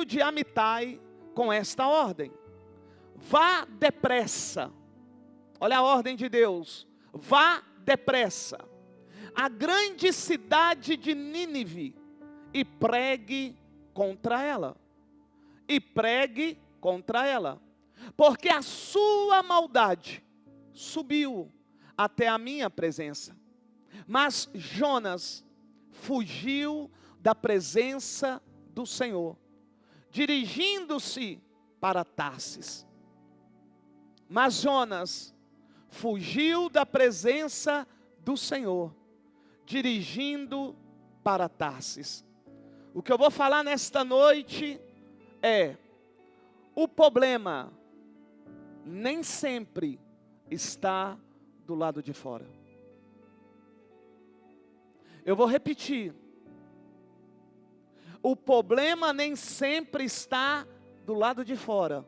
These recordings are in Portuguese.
de Amitai com esta ordem: vá depressa. Olha a ordem de Deus: vá depressa à grande cidade de Nínive e pregue contra ela. E pregue contra ela, porque a sua maldade subiu até a minha presença. Mas Jonas fugiu da presença do Senhor, dirigindo-se para Tarsis. Mas Jonas fugiu da presença do Senhor, dirigindo para Tarsis. O que eu vou falar nesta noite é: o problema nem sempre está do lado de fora. Eu vou repetir. O problema nem sempre está do lado de fora.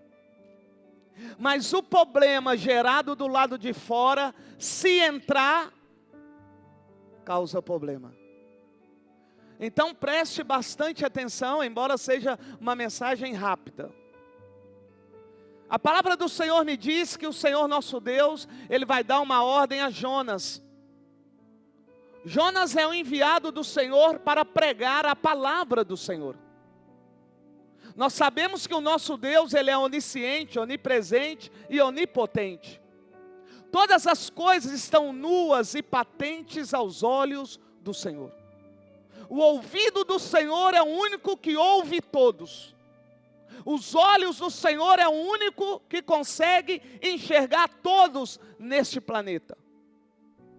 Mas o problema gerado do lado de fora, se entrar, causa problema. Então preste bastante atenção, embora seja uma mensagem rápida. A palavra do Senhor me diz que o Senhor nosso Deus, Ele vai dar uma ordem a Jonas. Jonas é o enviado do Senhor para pregar a palavra do Senhor. Nós sabemos que o nosso Deus, Ele é onisciente, onipresente e onipotente. Todas as coisas estão nuas e patentes aos olhos do Senhor. O ouvido do Senhor é o único que ouve todos. Os olhos do Senhor é o único que consegue enxergar todos neste planeta.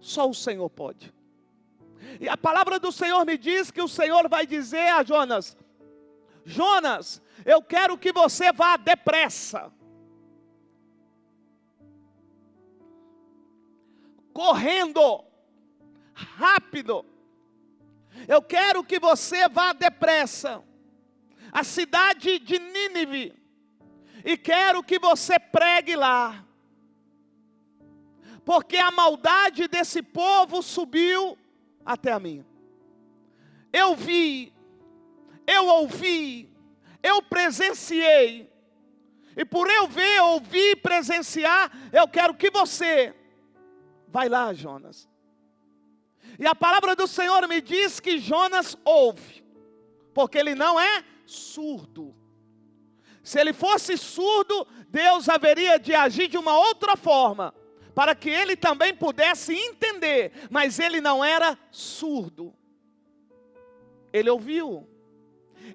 Só o Senhor pode. E a palavra do Senhor me diz que o Senhor vai dizer a Jonas: Jonas, eu quero que você vá depressa, correndo, rápido. Eu quero que você vá depressa à cidade de Nínive, e quero que você pregue lá, porque a maldade desse povo subiu até a mim. Eu vi, eu ouvi, eu presenciei, e por eu ver, ouvir, presenciar, eu quero que você, vai lá, Jonas. E a palavra do Senhor me diz que Jonas ouve, porque ele não é surdo. Se ele fosse surdo, Deus haveria de agir de uma outra forma, para que ele também pudesse entender, mas ele não era surdo. Ele ouviu.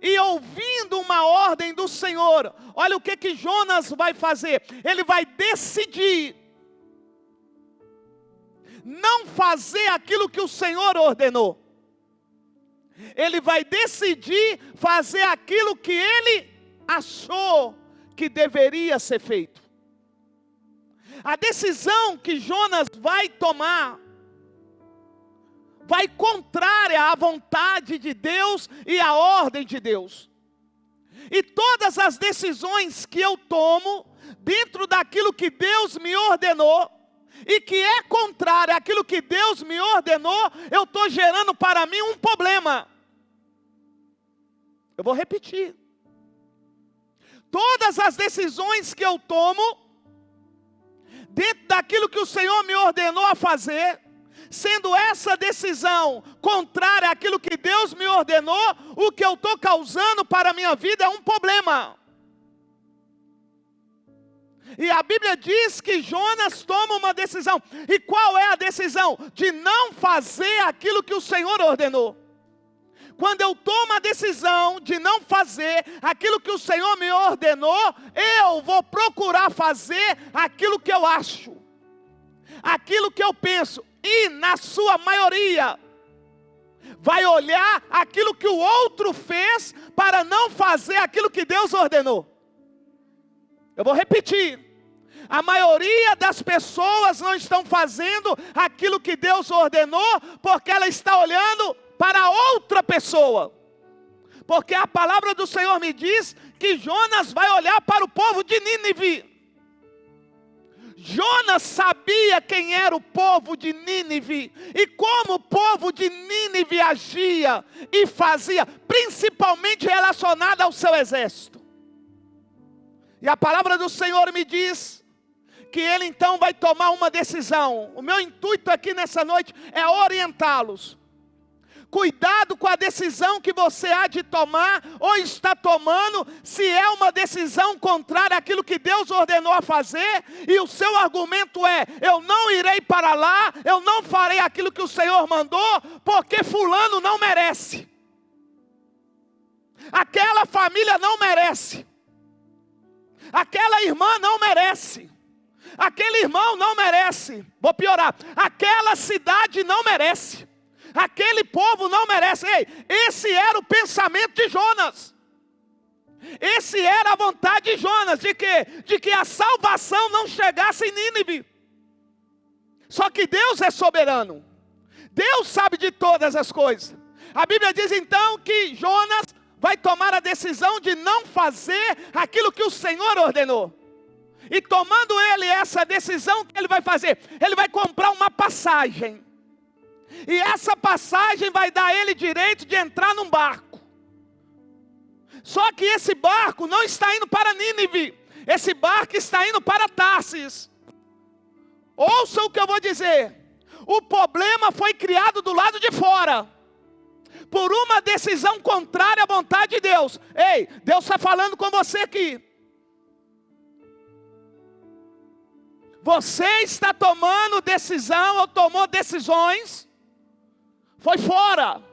E ouvindo uma ordem do Senhor, olha o que Jonas vai fazer. Ele vai decidir não fazer aquilo que o Senhor ordenou. Ele vai decidir fazer aquilo que ele achou que deveria ser feito. A decisão que Jonas vai tomar vai contrária à vontade de Deus e à ordem de Deus. E todas as decisões que eu tomo dentro daquilo que Deus me ordenou, e que é contrário àquilo que Deus me ordenou, eu estou gerando para mim um problema. Eu vou repetir. Todas as decisões que eu tomo, dentro daquilo que o Senhor me ordenou a fazer, sendo essa decisão contrária àquilo que Deus me ordenou, o que eu estou causando para a minha vida é um problema. E a Bíblia diz que Jonas toma uma decisão. E qual é a decisão? De não fazer aquilo que o Senhor ordenou. Quando eu tomo a decisão de não fazer aquilo que o Senhor me ordenou, eu vou procurar fazer aquilo que eu acho, aquilo que eu penso. E na sua maioria, vai olhar aquilo que o outro fez para não fazer aquilo que Deus ordenou. Eu vou repetir. A maioria das pessoas não estão fazendo aquilo que Deus ordenou, porque ela está olhando para outra pessoa. Porque a palavra do Senhor me diz que Jonas vai olhar para o povo de Nínive. Jonas sabia quem era o povo de Nínive e como o povo de Nínive agia e fazia, principalmente relacionado ao seu exército. E a palavra do Senhor me diz que ele então vai tomar uma decisão. O meu intuito aqui nessa noite é orientá-los. Cuidado com a decisão que você há de tomar ou está tomando, se é uma decisão contrária àquilo que Deus ordenou a fazer, e o seu argumento é: eu não irei para lá, eu não farei aquilo que o Senhor mandou, porque fulano não merece. Aquela família não merece. Aquela irmã não merece. Aquele irmão não merece. Vou piorar. Aquela cidade não merece. Aquele povo não merece. Ei, esse era o pensamento de Jonas. Esse era a vontade de Jonas. De quê? De que a salvação não chegasse em Nínive. Só que Deus é soberano. Deus sabe de todas as coisas. A Bíblia diz então que Jonas vai tomar a decisão de não fazer aquilo que o Senhor ordenou. E tomando ele essa decisão, o que ele vai fazer? Ele vai comprar uma passagem. E essa passagem vai dar a ele direito de entrar num barco. Só que esse barco não está indo para Nínive. Esse barco está indo para Tarsis. Ouça o que eu vou dizer. O problema foi criado do lado de fora, por uma decisão contrária à vontade de Deus. Ei, Deus está falando com você aqui. Você está tomando decisão ou tomou decisões, foi fora,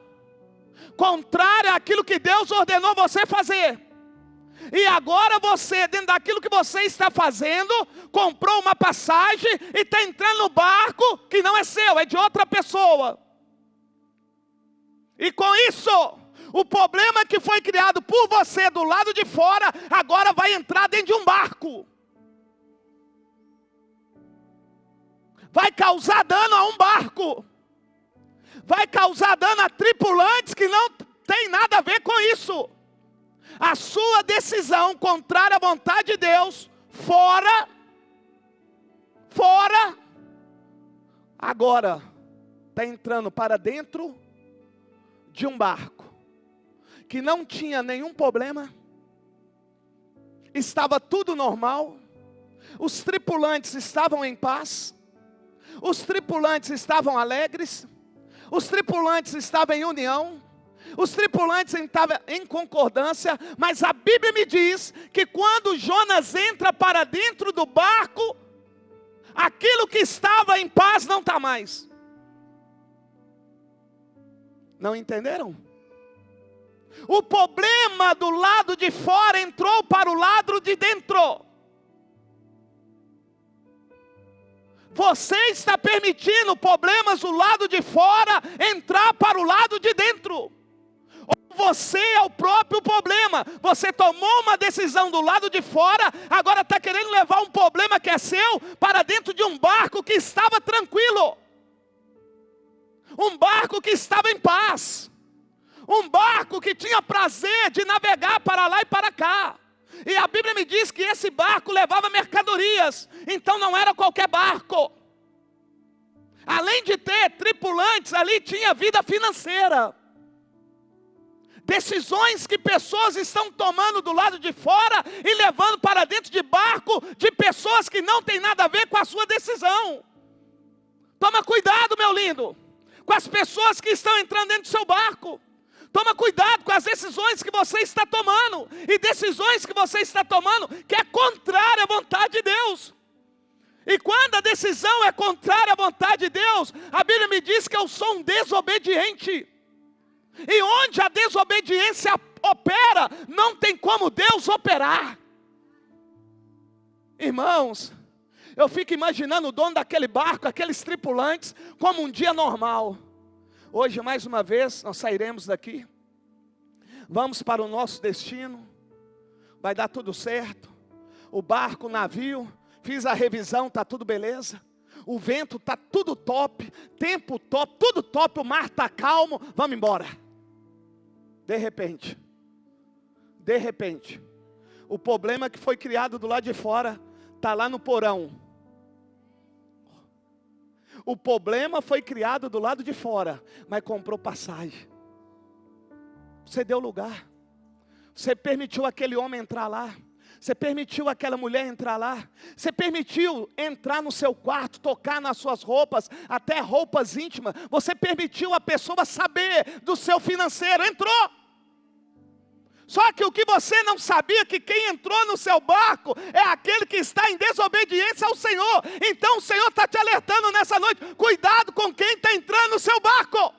contrário àquilo que Deus ordenou você fazer. E agora você, dentro daquilo que você está fazendo, comprou uma passagem e está entrando no barco que não é seu, é de outra pessoa. E com isso, o problema que foi criado por você do lado de fora, agora vai entrar dentro de um barco. Vai causar dano a um barco. Vai causar dano a tripulantes que não tem nada a ver com isso. A sua decisão contrária à vontade de Deus, fora, agora está entrando para dentro de um barco, que não tinha nenhum problema, estava tudo normal, os tripulantes estavam em paz, os tripulantes estavam alegres, os tripulantes estavam em união, os tripulantes estavam em concordância, mas a Bíblia me diz que quando Jonas entra para dentro do barco, aquilo que estava em paz não está mais. Não entenderam? O problema do lado de fora entrou para o lado de dentro. Você está permitindo problemas do lado de fora entrar para o lado de dentro. Ou você é o próprio problema. Você tomou uma decisão do lado de fora, agora está querendo levar um problema que é seu para dentro de um barco que estava tranquilo. Um barco que estava em paz. Um barco que tinha prazer de navegar para lá e para cá. E a Bíblia me diz que esse barco levava mercadorias. Então não era qualquer barco. Além de ter tripulantes, ali tinha vida financeira. Decisões que pessoas estão tomando do lado de fora e levando para dentro de barco de pessoas que não tem nada a ver com a sua decisão. Toma cuidado, meu lindo, com as pessoas que estão entrando dentro do seu barco. Toma cuidado com as decisões que você está tomando. E decisões que você está tomando que é contrária à vontade de Deus. E quando a decisão é contrária à vontade de Deus, a Bíblia me diz que eu sou um desobediente. E onde a desobediência opera, não tem como Deus operar. Irmãos, eu fico imaginando o dono daquele barco, aqueles tripulantes, como um dia normal. Hoje, mais uma vez, nós sairemos daqui. Vamos para o nosso destino. Vai dar tudo certo. O barco, o navio, fiz a revisão, está tudo beleza. O vento está tudo top. Tempo top, tudo top. O mar está calmo. Vamos embora. De repente, o problema que foi criado do lado de fora, está lá no porão. O problema foi criado do lado de fora, mas comprou passagem. Você deu lugar. Você permitiu aquele homem entrar lá. Você permitiu aquela mulher entrar lá. Você permitiu entrar no seu quarto, tocar nas suas roupas, até roupas íntimas. Você permitiu a pessoa saber do seu financeiro. Entrou. Só que o que você não sabia, que quem entrou no seu barco é aquele que está em desobediência ao Senhor. Então o Senhor está te alertando nessa noite. Cuidado com quem está entrando no seu barco.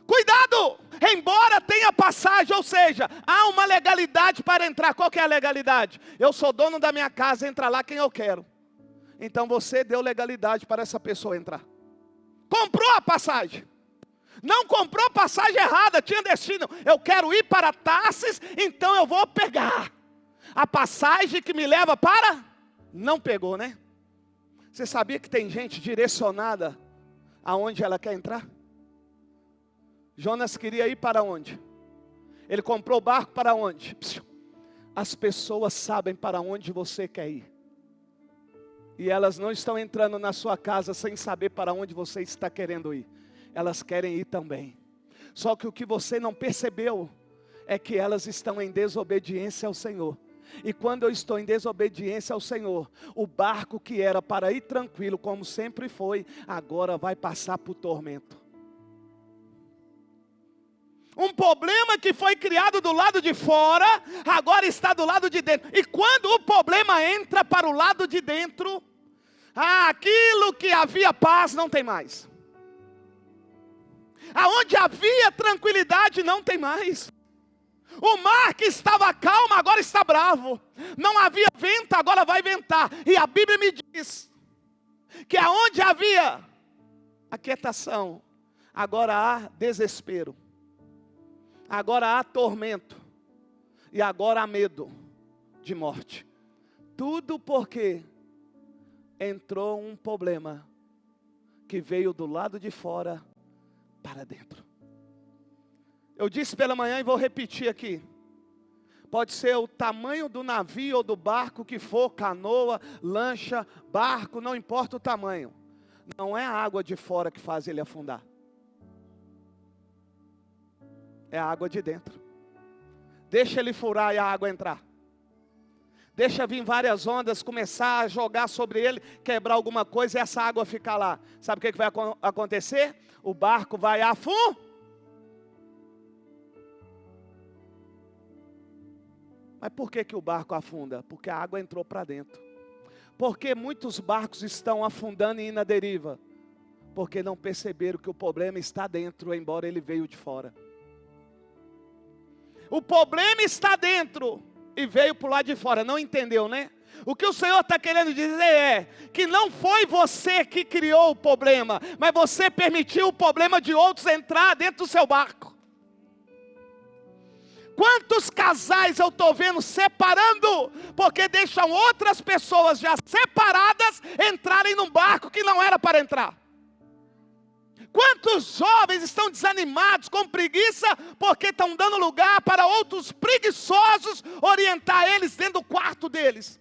Cuidado, embora tenha passagem, ou seja, há uma legalidade para entrar. Qual que é a legalidade? Eu sou dono da minha casa, entra lá quem eu quero. Então você deu legalidade para essa pessoa entrar. Comprou a passagem. Não comprou passagem errada, tinha destino. Eu quero ir para Tarsis, então eu vou pegar a passagem que me leva para... Não pegou, né? Você sabia que tem gente direcionada aonde ela quer entrar? Jonas queria ir para onde? Ele comprou o barco para onde? As pessoas sabem para onde você quer ir. E elas não estão entrando na sua casa sem saber para onde você está querendo ir. Elas querem ir também. Só que o que você não percebeu é que elas estão em desobediência ao Senhor. E quando eu estou em desobediência ao Senhor, o barco que era para ir tranquilo, como sempre foi, agora vai passar por tormento. Um problema que foi criado do lado de fora, agora está do lado de dentro. E quando o problema entra para o lado de dentro, aquilo que havia paz não tem mais. Aonde havia tranquilidade não tem mais. O mar que estava calmo agora está bravo. Não havia vento, agora vai ventar. E a Bíblia me diz que aonde havia aquietação, agora há desespero. Agora há tormento. E agora há medo de morte. Tudo porque entrou um problema que veio do lado de fora para dentro. Eu disse pela manhã e vou repetir aqui. Pode ser o tamanho do navio ou do barco que for, canoa, lancha, barco, não importa o tamanho. Não é a água de fora que faz ele afundar. É a água de dentro. Deixa ele furar e a água entrar. Deixa vir várias ondas, começar a jogar sobre ele, quebrar alguma coisa e essa água ficar lá. Sabe o que vai acontecer? O barco vai afundar. Mas por que o barco afunda? Porque a água entrou para dentro. Por que muitos barcos estão afundando e indo à deriva? Porque não perceberam que o problema está dentro, embora ele veio de fora. O problema está dentro e veio para o lado de fora. Não entendeu, né? O que o Senhor está querendo dizer é que não foi você que criou o problema, mas você permitiu o problema de outros entrar dentro do seu barco. Quantos casais eu estou vendo separando, porque deixam outras pessoas já separadas entrarem num barco que não era para entrar? Quantos jovens estão desanimados, com preguiça, porque estão dando lugar para outros preguiçosos orientar eles dentro do quarto deles,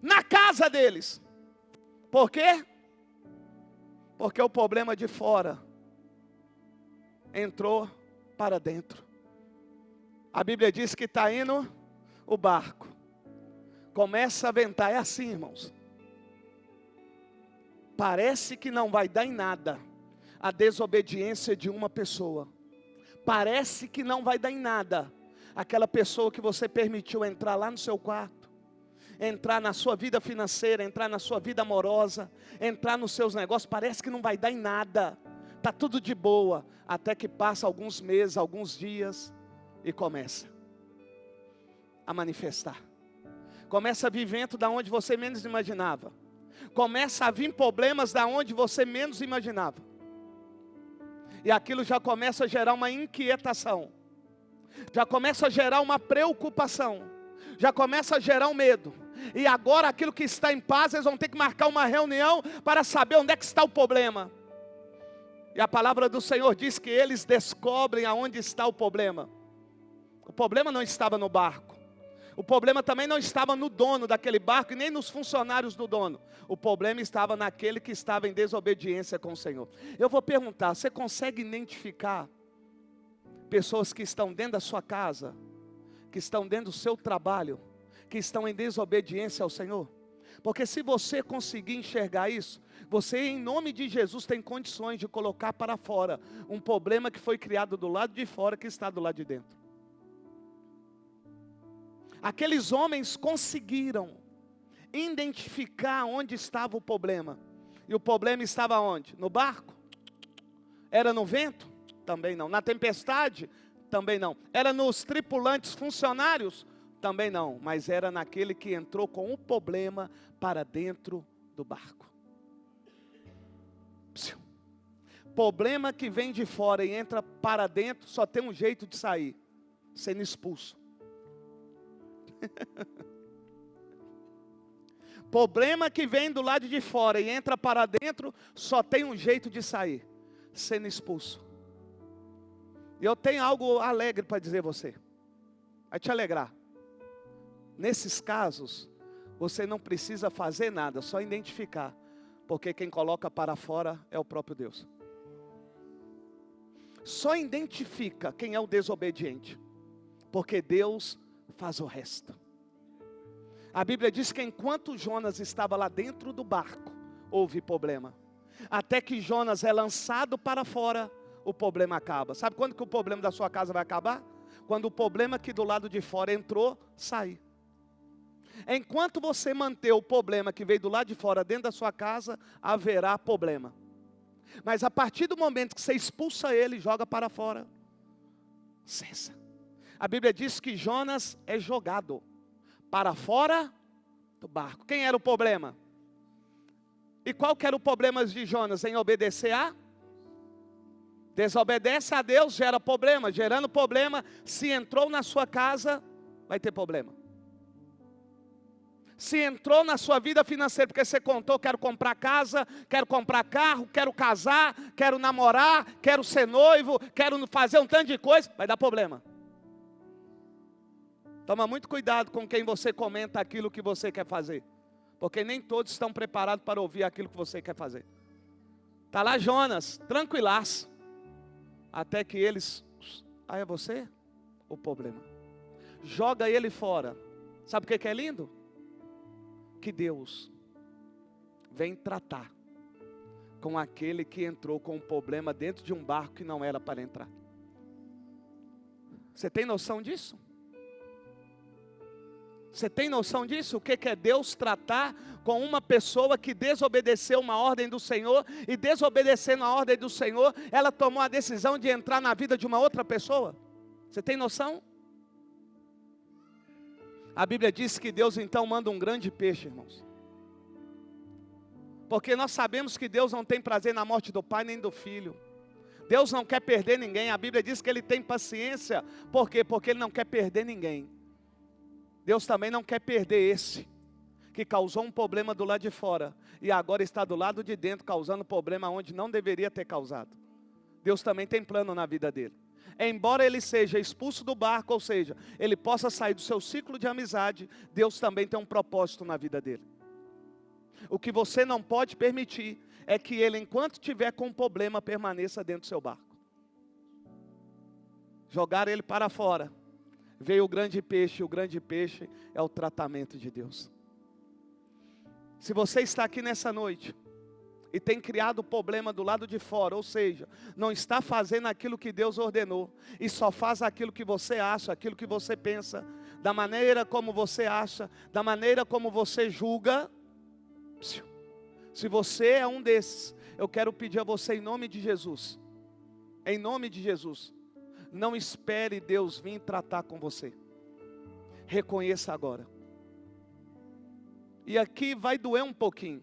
na casa deles? Por quê? Porque o problema de fora entrou para dentro. A Bíblia diz que está indo o barco, começa a ventar, é assim, irmãos. Parece que não vai dar em nada a desobediência de uma pessoa. Parece que não vai dar em nada aquela pessoa que você permitiu entrar lá no seu quarto, entrar na sua vida financeira, entrar na sua vida amorosa, entrar nos seus negócios. Parece que não vai dar em nada, está tudo de boa, até que passa alguns meses, alguns dias, e começa a manifestar. Começa a vir vento da onde você menos imaginava. Começa a vir problemas da onde você menos imaginava. E aquilo já começa a gerar uma inquietação. Já começa a gerar uma preocupação. Já começa a gerar um medo. E agora aquilo que está em paz, eles vão ter que marcar uma reunião para saber onde é que está o problema. E a palavra do Senhor diz que eles descobrem aonde está o problema. O problema não estava no barco. O problema também não estava no dono daquele barco e nem nos funcionários do dono. O problema estava naquele que estava em desobediência com o Senhor. Eu vou perguntar, você consegue identificar pessoas que estão dentro da sua casa, que estão dentro do seu trabalho, que estão em desobediência ao Senhor? Porque se você conseguir enxergar isso, você em nome de Jesus tem condições de colocar para fora um problema que foi criado do lado de fora, que está do lado de dentro. Aqueles homens conseguiram identificar onde estava o problema. E o problema estava onde? No barco? Era no vento? Também não. Na tempestade? Também não. Era nos tripulantes funcionários? Também não. Mas era naquele que entrou com o problema para dentro do barco. Problema que vem de fora e entra para dentro, só tem um jeito de sair: sendo expulso. Problema que vem do lado de fora e entra para dentro, só tem um jeito de sair: sendo expulso. E eu tenho algo alegre para dizer a você, vai te alegrar. Nesses casos, você não precisa fazer nada, só identificar, porque quem coloca para fora é o próprio Deus. Só identifica quem é o desobediente, porque Deus faz o resto. A Bíblia diz que enquanto Jonas estava lá dentro do barco, houve problema. Até que Jonas é lançado para fora, o problema acaba. Sabe quando que o problema da sua casa vai acabar? Quando o problema que do lado de fora entrou, sair. Enquanto você manter o problema que veio do lado de fora dentro da sua casa, haverá problema. Mas a partir do momento que você expulsa ele, joga para fora, cessa. A Bíblia diz que Jonas é jogado para fora do barco. Quem era o problema? E qual que era o problema de Jonas? Em obedecer a? Desobedece a Deus, gera problema. Gerando problema, se entrou na sua casa, vai ter problema. Se entrou na sua vida financeira, porque você contou: quero comprar casa, quero comprar carro, quero casar, quero namorar, quero ser noivo, quero fazer um tanto de coisa, vai dar problema. Toma muito cuidado com quem você comenta aquilo que você quer fazer, porque nem todos estão preparados para ouvir aquilo que você quer fazer. Está lá Jonas, tranquilaço, até que eles, é você? O problema. Joga ele fora. Sabe o que é lindo? Que Deus vem tratar com aquele que entrou com um problema dentro de um barco que não era para entrar. Você tem noção disso? Você tem noção disso? O que é Deus tratar com uma pessoa que desobedeceu uma ordem do Senhor, e desobedecendo a ordem do Senhor, ela tomou a decisão de entrar na vida de uma outra pessoa? Você tem noção? A Bíblia diz que Deus então manda um grande peixe, irmãos. Porque nós sabemos que Deus não tem prazer na morte do pai nem do filho. Deus não quer perder ninguém. A Bíblia diz que Ele tem paciência. Por quê? Porque Ele não quer perder ninguém. Deus também não quer perder esse que causou um problema do lado de fora e agora está do lado de dentro causando problema onde não deveria ter causado. Deus também tem plano na vida dele. Embora ele seja expulso do barco, ou seja, ele possa sair do seu ciclo de amizade, Deus também tem um propósito na vida dele. O que você não pode permitir é que ele, enquanto tiver com problema, permaneça dentro do seu barco. Jogar ele para fora. Veio o grande peixe é o tratamento de Deus. Se você está aqui nessa noite e tem criado problema do lado de fora, ou seja, não está fazendo aquilo que Deus ordenou, e só faz aquilo que você acha, aquilo que você pensa, da maneira como você acha, da maneira como você julga, se você é um desses, eu quero pedir a você em nome de Jesus, não espere Deus vir tratar com você. Reconheça agora. E aqui vai doer um pouquinho,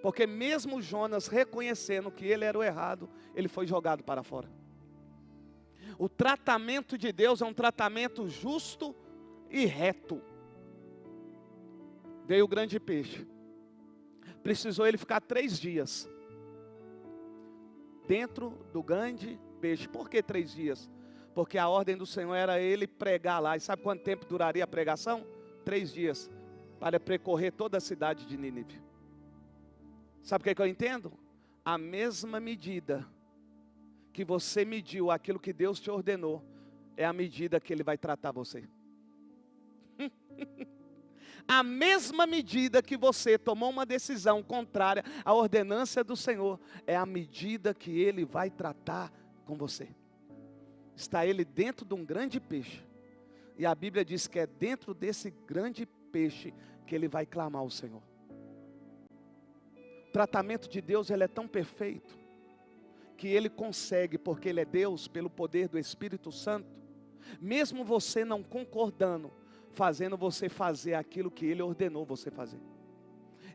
porque mesmo Jonas reconhecendo que ele era o errado, ele foi jogado para fora. O tratamento de Deus é um tratamento justo e reto. Veio o grande peixe. Precisou ele ficar 3 dias dentro do grande peixe. Por que 3 dias? Porque a ordem do Senhor era ele pregar lá. E sabe quanto tempo duraria a pregação? 3 dias. Para percorrer toda a cidade de Nínive. Sabe o que eu entendo? A mesma medida que você mediu aquilo que Deus te ordenou, é a medida que Ele vai tratar você. A mesma medida que você tomou uma decisão contrária à ordenância do Senhor, é a medida que Ele vai tratar com você. Está ele dentro de um grande peixe. E a Bíblia diz que é dentro desse grande peixe que ele vai clamar ao Senhor. O tratamento de Deus, ele é tão perfeito, que ele consegue, porque ele é Deus, pelo poder do Espírito Santo, mesmo você não concordando, fazendo você fazer aquilo que ele ordenou você fazer.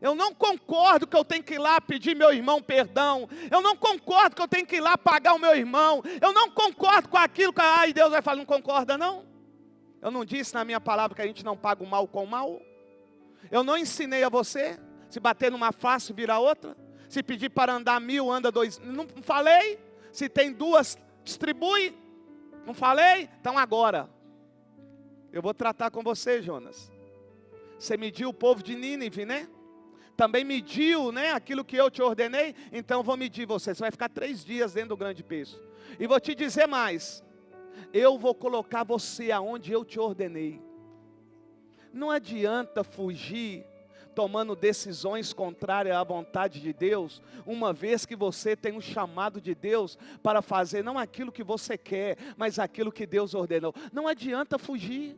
Eu não concordo que eu tenho que ir lá pedir meu irmão perdão. Eu não concordo que eu tenho que ir lá pagar o meu irmão. Eu não concordo com aquilo que Deus vai falar, não concorda não? Eu não disse na minha palavra que a gente não paga o mal com o mal? Eu não ensinei a você, se bater numa face vira outra? Se pedir para andar 1000, anda 2. Não falei? Se tem 2, distribui. Não falei? Então agora, eu vou tratar com você, Jonas. Você mediu o povo de Nínive, né? Também mediu, né, aquilo que eu te ordenei, então eu vou medir você. Você vai ficar 3 dias dentro do grande peixe. E vou te dizer mais. Eu vou colocar você aonde eu te ordenei. Não adianta fugir tomando decisões contrárias à vontade de Deus, uma vez que você tem um chamado de Deus para fazer não aquilo que você quer, mas aquilo que Deus ordenou. Não adianta fugir.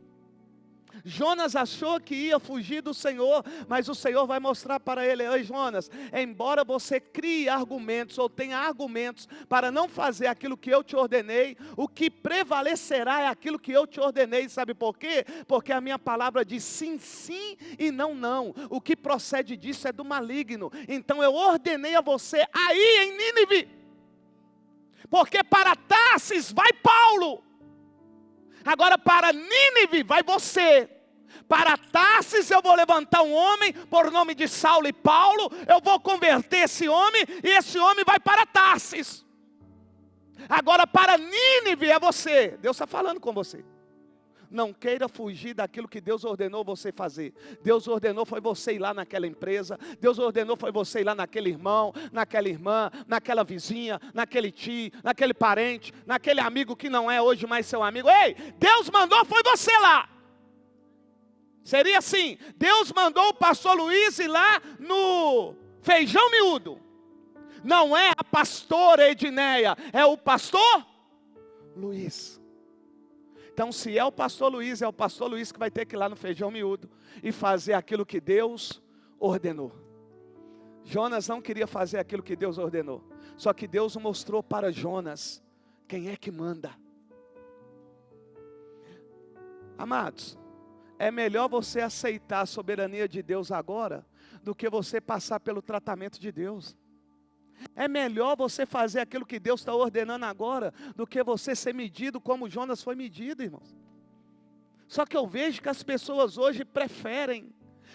Jonas achou que ia fugir do Senhor, mas o Senhor vai mostrar para ele: ei Jonas, embora você crie argumentos ou tenha argumentos para não fazer aquilo que eu te ordenei, o que prevalecerá é aquilo que eu te ordenei. Sabe por quê? Porque a minha palavra diz sim, sim e não, não. O que procede disso é do maligno. Então eu ordenei a você aí em Nínive, porque para Tarsis vai Paulo. Agora para Nínive vai você. Para Tarsis eu vou levantar um homem por nome de Saulo e Paulo. Eu vou converter esse homem e esse homem vai para Tarsis. Agora para Nínive é você. Deus está falando com você. Não queira fugir daquilo que Deus ordenou você fazer. Deus ordenou foi você ir lá naquela empresa. Deus ordenou foi você ir lá naquele irmão, naquela irmã, naquela vizinha, naquele tio, naquele parente, naquele amigo que não é hoje mais seu amigo. Ei, Deus mandou foi você lá. Seria assim, Deus mandou o pastor Luiz ir lá no Feijão Miúdo. Não é a pastora Edneia, é o pastor Luiz. Então, se é o pastor Luiz, é o pastor Luiz que vai ter que ir lá no Feijão Miúdo e fazer aquilo que Deus ordenou. Jonas não queria fazer aquilo que Deus ordenou. Só que Deus mostrou para Jonas quem é que manda. Amados, é melhor você aceitar a soberania de Deus agora do que você passar pelo tratamento de Deus. É melhor você fazer aquilo que Deus está ordenando agora do que você ser medido como Jonas foi medido, irmãos. Só que eu vejo que as pessoas hoje preferem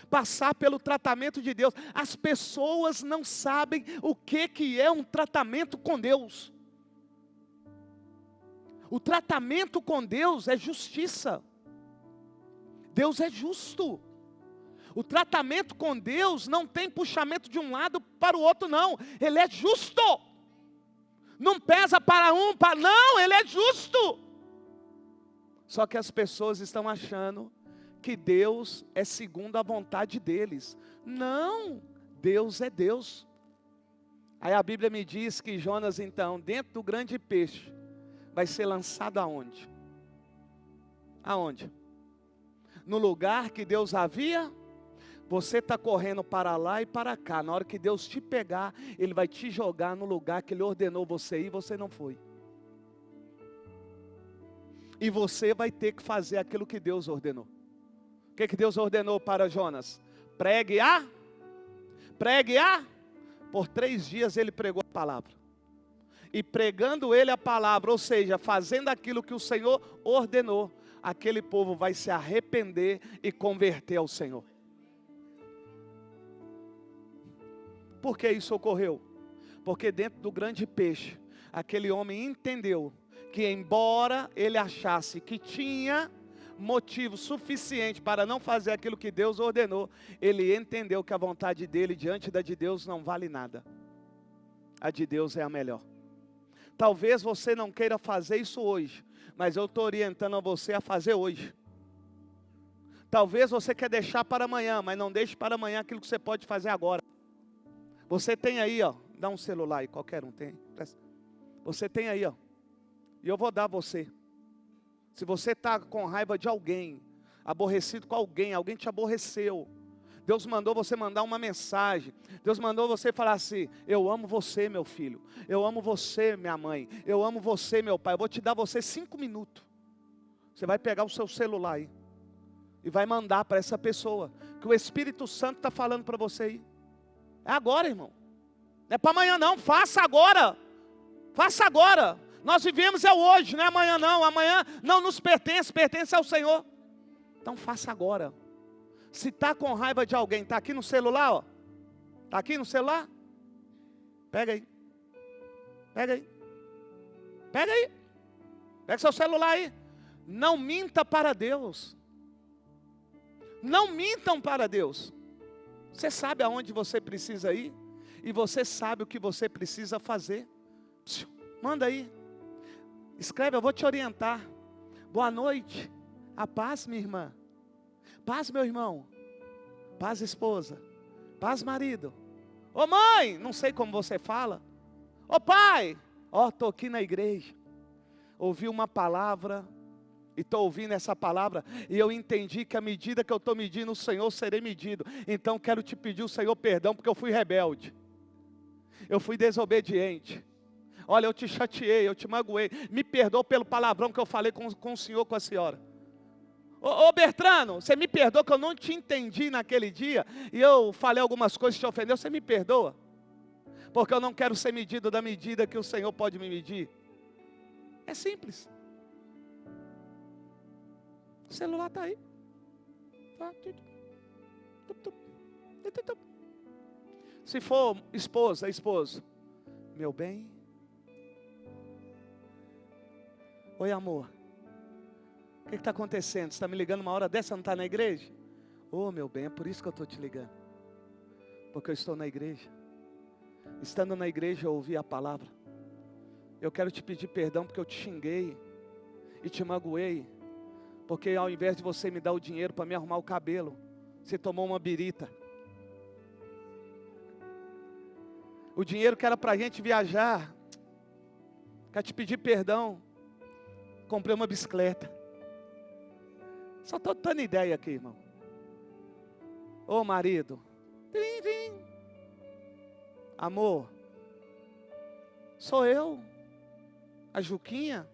passar pelo tratamento de Deus. As pessoas não sabem o que é um tratamento com Deus. O tratamento com Deus é justiça. Deus é justo. O tratamento com Deus não tem puxamento de um lado para o outro, não. Ele é justo. Não pesa para um, para... Não, Ele é justo. Só que as pessoas estão achando que Deus é segundo a vontade deles. Não, Deus é Deus. Aí a Bíblia me diz que Jonas, então, dentro do grande peixe, vai ser lançado aonde? Aonde? No lugar que Deus havia. Você está correndo para lá e para cá. Na hora que Deus te pegar, Ele vai te jogar no lugar que Ele ordenou você ir e você não foi. E você vai ter que fazer aquilo que Deus ordenou. O que Deus ordenou para Jonas? Pregue a. Por 3 dias ele pregou a palavra. E pregando ele a palavra, ou seja, fazendo aquilo que o Senhor ordenou, aquele povo vai se arrepender e converter ao Senhor. Por que isso ocorreu? Porque dentro do grande peixe, aquele homem entendeu que embora ele achasse que tinha motivo suficiente para não fazer aquilo que Deus ordenou, ele entendeu que a vontade dele diante da de Deus não vale nada. A de Deus é a melhor. Talvez você não queira fazer isso hoje, mas eu estou orientando a você a fazer hoje. Talvez você quer deixar para amanhã, mas não deixe para amanhã aquilo que você pode fazer agora. Você tem aí, ó, dá um celular aí, qualquer um tem. Você tem aí, ó, e eu vou dar a você. Se você está com raiva de alguém, aborrecido com alguém, alguém te aborreceu, Deus mandou você mandar uma mensagem, Deus mandou você falar assim: eu amo você, meu filho, eu amo você, minha mãe, eu amo você, meu pai, eu vou te dar você 5 minutos. Você vai pegar o seu celular aí e vai mandar para essa pessoa, que o Espírito Santo está falando para você aí. É agora, irmão, não é para amanhã não, faça agora, faça agora. Nós vivemos é hoje, não é amanhã não. Amanhã não nos pertence, pertence ao Senhor. Então faça agora. Se está com raiva de alguém, está aqui no celular, ó. Está aqui no celular? Pega aí. Pega aí. Pega aí. Pega seu celular aí. Não minta para Deus. Não mintam para Deus. Você sabe aonde você precisa ir. E você sabe o que você precisa fazer. Manda aí. Escreve, eu vou te orientar. Boa noite. A paz, minha irmã. Paz, meu irmão. Paz, esposa. Paz, marido. Ô mãe, não sei como você fala. Ô pai, ó, estou aqui na igreja. Ouvi uma palavra. E estou ouvindo essa palavra. E eu entendi que à medida que eu estou medindo o Senhor, serei medido. Então quero te pedir o Senhor perdão, porque eu fui rebelde. Eu fui desobediente. Olha, eu te chateei, eu te magoei. Me perdoa pelo palavrão que eu falei com o senhor, com a senhora. Ô Bertrano, você me perdoa que eu não te entendi naquele dia. E eu falei algumas coisas que te ofendeu. Você me perdoa? Porque eu não quero ser medido da medida que o Senhor pode me medir. É simples. O celular está aí. Se for esposa, esposo. Meu bem. Oi, amor. O que está acontecendo? Você está me ligando uma hora dessa, não está na igreja? Oh, meu bem, é por isso que eu estou te ligando. Porque eu estou na igreja. Estando na igreja, eu ouvi a palavra. Eu quero te pedir perdão porque eu te xinguei e te magoei. Porque ao invés de você me dar o dinheiro para me arrumar o cabelo, você tomou uma birita. O dinheiro que era para a gente viajar, quero te pedir perdão. Comprei uma bicicleta. Só estou dando ideia aqui, irmão. Ô marido. Amor. Sou eu. A Juquinha.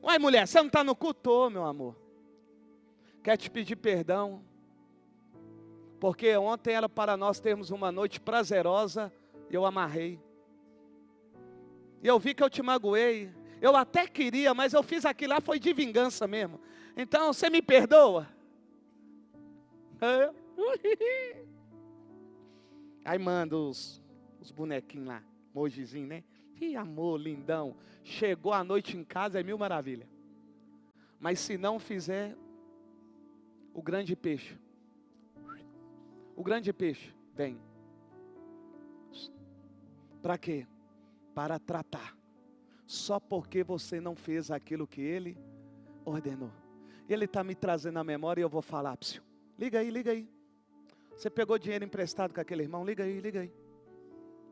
Uai, mulher, você não está no culto, meu amor. Quero te pedir perdão. Porque ontem era para nós termos uma noite prazerosa. E eu amarrei. E eu vi que eu te magoei. Eu até queria, mas eu fiz aquilo lá, foi de vingança mesmo. Então, você me perdoa? Aí manda os bonequinhos lá, emojizinho, né? Que amor, lindão. Chegou a noite em casa, é mil maravilha. Mas se não fizer, o grande peixe. O grande peixe vem. Para quê? Para tratar. Só porque você não fez aquilo que ele ordenou. Ele está me trazendo a memória e eu vou falar, psiu. Liga aí, liga aí. Você pegou dinheiro emprestado com aquele irmão? Liga aí, liga aí.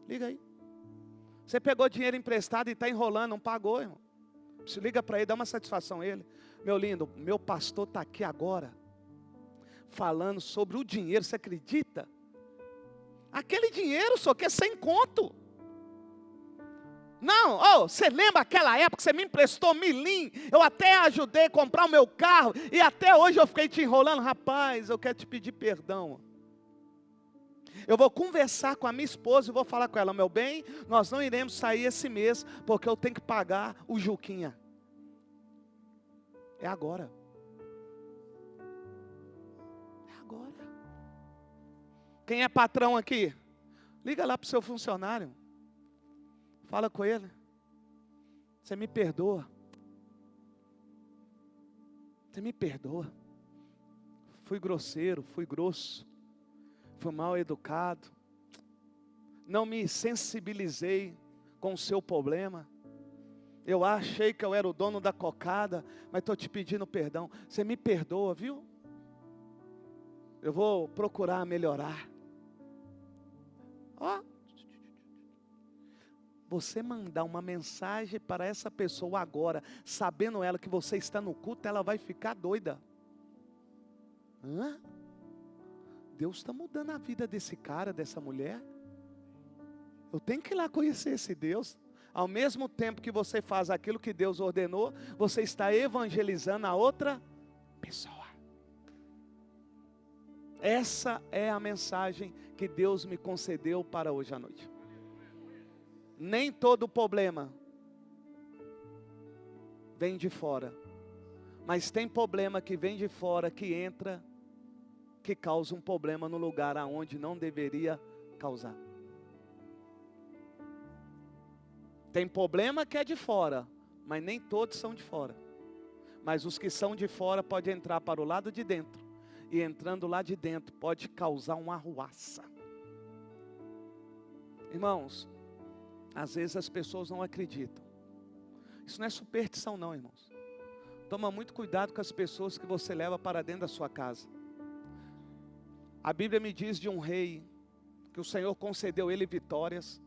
Liga aí. Você pegou dinheiro emprestado e está enrolando, não pagou, irmão. Psiu, liga para ele, dá uma satisfação a ele. Meu lindo, meu pastor está aqui agora. Falando sobre o dinheiro, você acredita? Aquele dinheiro só que é 100 conto. Não, oh, você lembra aquela época que você me emprestou milim? Eu até ajudei a comprar o meu carro e até hoje eu fiquei te enrolando. Rapaz, eu quero te pedir perdão. Eu vou conversar com a minha esposa e vou falar com ela, meu bem, nós não iremos sair esse mês porque eu tenho que pagar o Juquinha. É agora. É agora. Quem é patrão aqui? Liga lá para o seu funcionário. Fala com ele. Você me perdoa. Você me perdoa. Fui grosseiro, fui grosso, fui mal educado. Não me sensibilizei com o seu problema. Eu achei que eu era o dono da cocada, mas estou te pedindo perdão. Você me perdoa, viu? Eu vou procurar melhorar. Ó, você mandar uma mensagem para essa pessoa agora, sabendo ela que você está no culto, ela vai ficar doida. Hã? Deus está mudando a vida desse cara, dessa mulher. Eu tenho que ir lá conhecer esse Deus. Ao mesmo tempo que você faz aquilo que Deus ordenou, você está evangelizando a outra pessoa. Essa é a mensagem que Deus me concedeu para hoje à noite. Nem todo problema vem de fora, mas tem problema que vem de fora, que entra, que causa um problema no lugar aonde não deveria causar. Tem problema que é de fora, mas nem todos são de fora. Mas os que são de fora podem entrar para o lado de dentro. E entrando lá de dentro pode causar uma arruaça. Irmãos, às vezes as pessoas não acreditam. Isso não é superstição não, irmãos. Toma muito cuidado com as pessoas que você leva para dentro da sua casa. A Bíblia me diz de um rei, que o Senhor concedeu ele vitórias.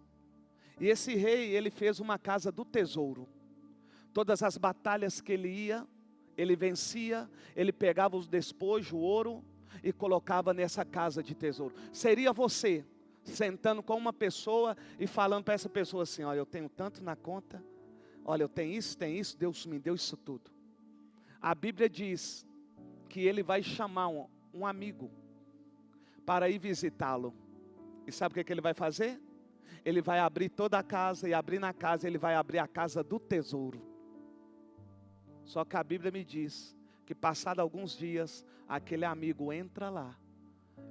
E esse rei, ele fez uma casa do tesouro. Todas as batalhas que ele ia, ele vencia, ele pegava os despojos, o ouro, e colocava nessa casa de tesouro. Seria você, sentando com uma pessoa e falando para essa pessoa assim, olha, eu tenho tanto na conta, olha, eu tenho isso, Deus me deu isso tudo. A Bíblia diz que ele vai chamar um amigo para ir visitá-lo. E sabe o que ele vai fazer? Ele vai abrir toda a casa, e abrir na casa, ele vai abrir a casa do tesouro. Só que a Bíblia me diz que passado alguns dias, aquele amigo entra lá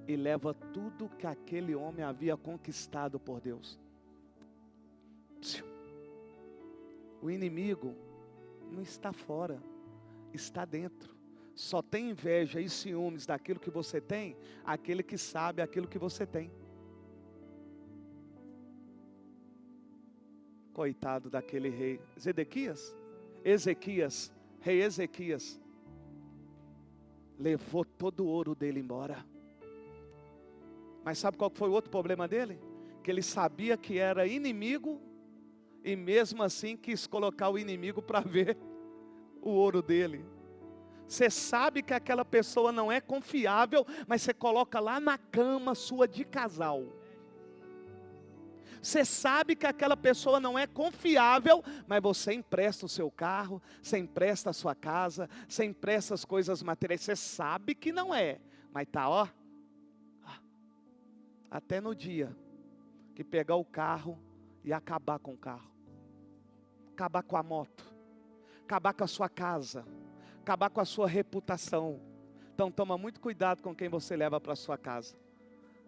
e leva tudo que aquele homem havia conquistado por Deus. O inimigo não está fora, está dentro. Só tem inveja e ciúmes daquilo que você tem, aquele que sabe aquilo que você tem. Coitado daquele rei Ezequias, rei Ezequias, levou todo o ouro dele embora. Mas sabe qual foi o outro problema dele? Que ele sabia que era inimigo, e mesmo assim quis colocar o inimigo para ver o ouro dele. Você sabe que aquela pessoa não é confiável, mas você coloca lá na cama sua de casal. Você sabe que aquela pessoa não é confiável, mas você empresta o seu carro, você empresta a sua casa, você empresta as coisas materiais. Você sabe que não é, mas tá ó, até no dia que pegar o carro e acabar com o carro, acabar com a moto, acabar com a sua casa, acabar com a sua reputação. Então toma muito cuidado com quem você leva para a sua casa.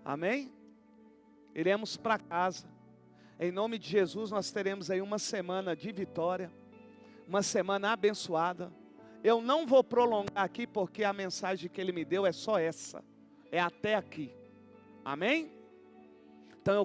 Amém? Iremos para casa. Em nome de Jesus, nós teremos aí uma semana de vitória, uma semana abençoada. Eu não vou prolongar aqui, porque a mensagem que ele me deu é só essa, é até aqui. Amém? Então eu